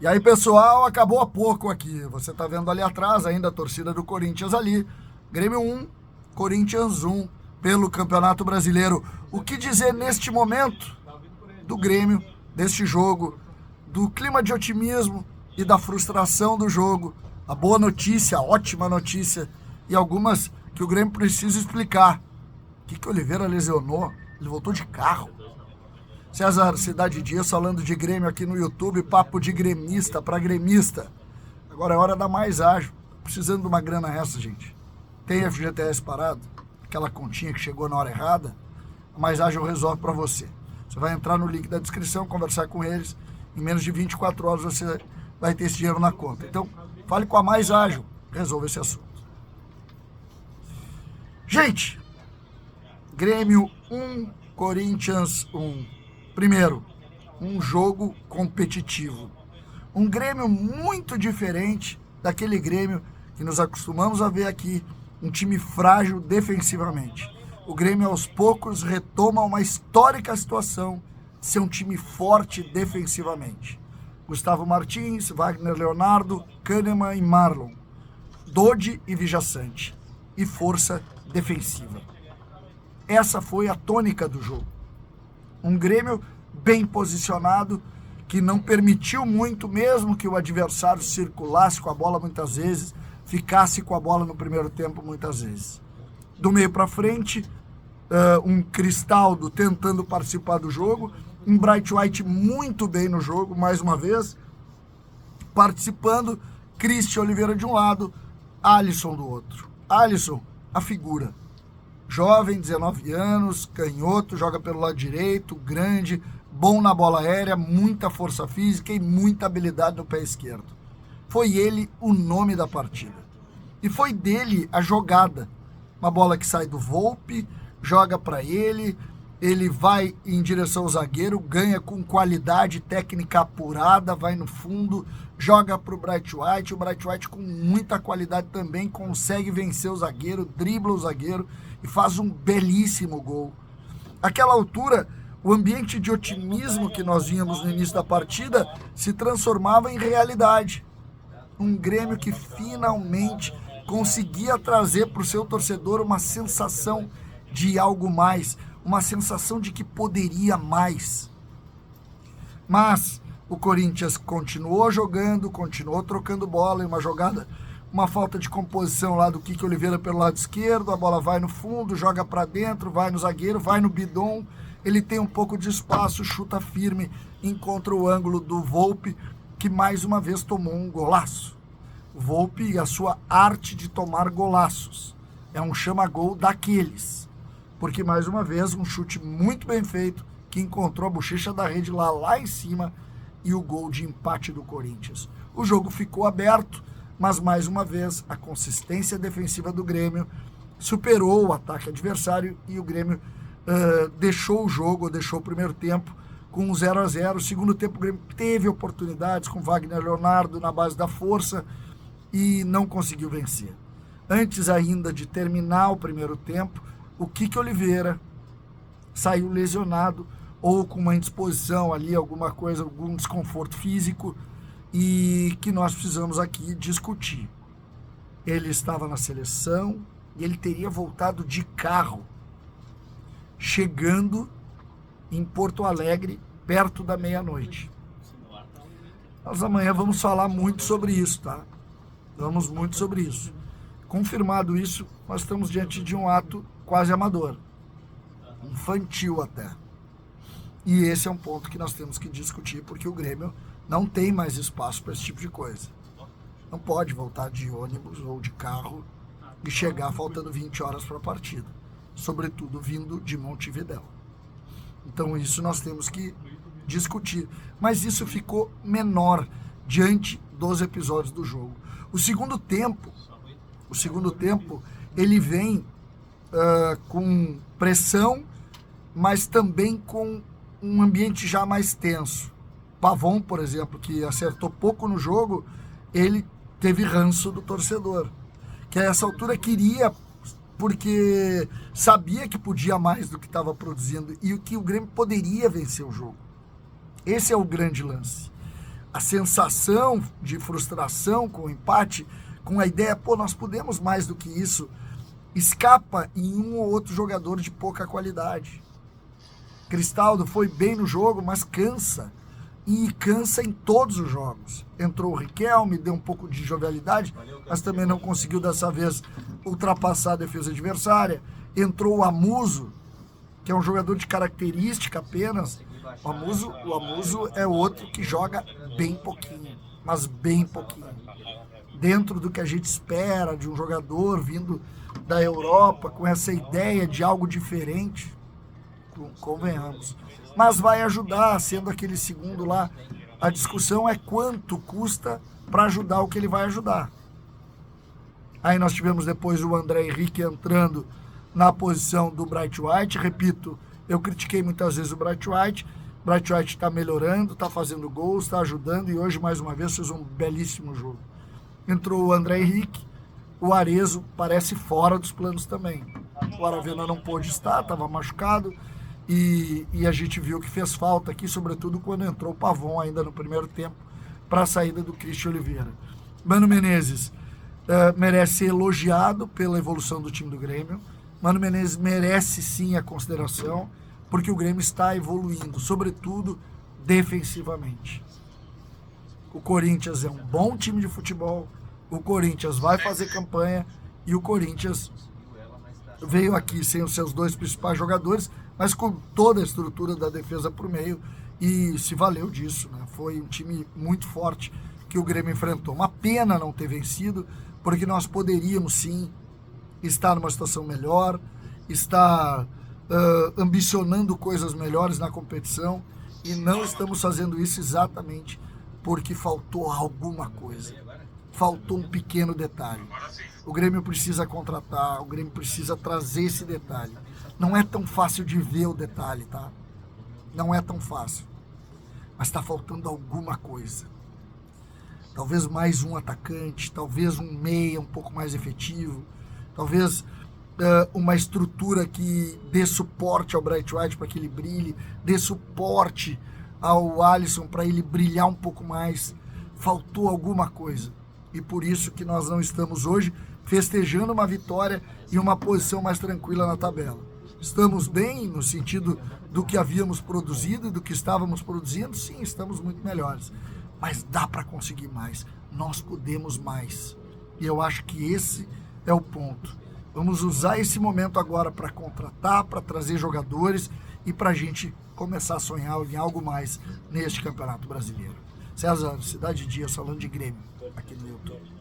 E aí, pessoal, acabou há pouco aqui. Você tá vendo ali atrás ainda a torcida do Corinthians ali. Grêmio 1, Corinthians 1 pelo Campeonato Brasileiro. O que dizer neste momento do Grêmio, deste jogo, do clima de otimismo e da frustração do jogo? A boa notícia, a ótima notícia e algumas que o Grêmio precisa explicar. O que Oliveira lesionou? Ele voltou de carro. César Cidade Dias falando de Grêmio aqui no YouTube, papo de gremista para gremista. Agora é hora da Mais Ágil. Precisando de uma grana essa, gente. Tem FGTS parado? Aquela continha que chegou na hora errada? A Mais Ágil resolve para você. Você vai entrar no link da descrição, conversar com eles. Em menos de 24 horas você vai ter esse dinheiro na conta. Então, fale com a Mais Ágil. Resolva esse assunto. Gente, Grêmio 1, Corinthians 1. Primeiro, um jogo competitivo. Um Grêmio muito diferente daquele Grêmio que nos acostumamos a ver aqui, um time frágil defensivamente. O Grêmio, aos poucos, retoma uma histórica situação de ser um time forte defensivamente. Gustavo Martins, Wagner Leonardo, Kahneman e Marlon. Dodi e Vijaçante. E força defensiva. Essa foi a tônica do jogo. Um Grêmio bem posicionado, que não permitiu muito, mesmo que o adversário circulasse com a bola muitas vezes, ficasse com a bola no primeiro tempo muitas vezes. Do meio para frente, um Cristaldo tentando participar do jogo, um Bright White muito bem no jogo, mais uma vez, participando, Christian Oliveira de um lado, Alisson do outro. Alisson, a figura. Jovem, 19 anos, canhoto, joga pelo lado direito, grande, bom na bola aérea, muita força física e muita habilidade no pé esquerdo. Foi ele o nome da partida. E foi dele a jogada. Uma bola que sai do Volpi, joga para ele vai em direção ao zagueiro, ganha com qualidade técnica apurada, vai no fundo, joga para o Bright White. O Bright White, com muita qualidade também, consegue vencer o zagueiro, dribla o zagueiro e faz um belíssimo gol. Àquela altura, o ambiente de otimismo que nós vínhamos no início da partida se transformava em realidade. Um Grêmio que finalmente conseguia trazer para o seu torcedor uma sensação de algo mais, uma sensação de que poderia mais. Mas o Corinthians continuou jogando, continuou trocando bola em uma jogada, uma falta de composição lá do Kiko Oliveira pelo lado esquerdo, a bola vai no fundo, joga para dentro, vai no zagueiro, vai no Bidon, ele tem um pouco de espaço, chuta firme, encontra o ângulo do Volpi, que mais uma vez tomou um golaço. O Volpi e a sua arte de tomar golaços. É um chama-gol daqueles. Porque mais uma vez um chute muito bem feito, que encontrou a bochecha da rede lá em cima, e o gol de empate do Corinthians. O jogo ficou aberto, mas mais uma vez a consistência defensiva do Grêmio superou o ataque adversário e o Grêmio deixou o jogo, deixou o primeiro tempo com um 0-0. Segundo tempo o Grêmio teve oportunidades com Wagner Leonardo na base da força e não conseguiu vencer. Antes ainda de terminar o primeiro tempo, o Kiko Oliveira saiu lesionado ou com uma indisposição ali, alguma coisa, algum desconforto físico, e que nós precisamos aqui discutir. Ele estava na seleção e ele teria voltado de carro, chegando em Porto Alegre perto da meia-noite. Nós amanhã vamos falar muito sobre isso, tá? Vamos muito sobre isso. Confirmado isso, nós estamos diante de um ato quase amador, infantil até. E esse é um ponto que nós temos que discutir, porque o Grêmio não tem mais espaço para esse tipo de coisa. Não pode voltar de ônibus ou de carro e chegar faltando 20 horas para a partida, sobretudo vindo de Montevidéu. Então isso nós temos que discutir. Mas isso ficou menor diante dos episódios do jogo. O segundo tempo, ele vem com pressão, mas também com um ambiente já mais tenso. Pavon, por exemplo, que acertou pouco no jogo, ele teve ranço do torcedor, que a essa altura queria, porque sabia que podia mais do que estava produzindo e que o Grêmio poderia vencer o jogo. Esse é o grande lance. a sensação de frustração com o empate, com a ideia, pô, nós podemos mais do que isso, escapa em um ou outro jogador de pouca qualidade. Cristaldo foi bem no jogo, mas cansa. E cansa em todos os jogos. Entrou o Riquelme, deu um pouco de jovialidade, mas também não conseguiu dessa vez ultrapassar a defesa adversária. Entrou o Amuso, que é um jogador de característica apenas. O Amuso é outro que joga bem pouquinho, mas bem pouquinho. Dentro do que a gente espera de um jogador vindo da Europa, com essa ideia de algo diferente, convenhamos. Mas vai ajudar, sendo aquele segundo lá. A discussão é quanto custa para ajudar o que ele vai ajudar. Aí nós tivemos depois o André Henrique entrando na posição do Bright White. Repito, eu critiquei muitas vezes o Bright White. O Bright White está melhorando, está fazendo gols, está ajudando e hoje mais uma vez fez um belíssimo jogo. Entrou o André Henrique, o Arezzo parece fora dos planos também. O Aravena não pôde estar, estava machucado. E a gente viu que fez falta aqui, sobretudo quando entrou o Pavon ainda no primeiro tempo, para a saída do Christian Oliveira. Mano Menezes merece ser elogiado pela evolução do time do Grêmio. Mano Menezes merece sim a consideração, porque o Grêmio está evoluindo, sobretudo defensivamente. O Corinthians é um bom time de futebol, o Corinthians vai fazer campanha e o Corinthians veio aqui sem os seus dois principais jogadores, mas com toda a estrutura da defesa por meio e se valeu disso, né? Foi um time muito forte que o Grêmio enfrentou. Uma pena não ter vencido, porque nós poderíamos sim estar numa situação melhor, estar ambicionando coisas melhores na competição e não estamos fazendo isso exatamente porque faltou alguma coisa. Faltou um pequeno detalhe. O Grêmio precisa contratar, o Grêmio precisa trazer esse detalhe. Não é tão fácil de ver o detalhe, tá? Não é tão fácil. Mas está faltando alguma coisa. Talvez mais um atacante, talvez um meia um pouco mais efetivo, talvez uma estrutura que dê suporte ao Bright White para que ele brilhe, dê suporte ao Alisson para ele brilhar um pouco mais. Faltou alguma coisa. E por isso que nós não estamos hoje festejando uma vitória e uma posição mais tranquila na tabela. Estamos bem no sentido do que havíamos produzido e do que estávamos produzindo? Sim, estamos muito melhores. Mas dá para conseguir mais. Nós podemos mais. E eu acho que esse é o ponto. Vamos usar esse momento agora para contratar, para trazer jogadores e para a gente começar a sonhar em algo mais neste Campeonato Brasileiro. César, Cidade Dia, falando de Grêmio, aqui no YouTube.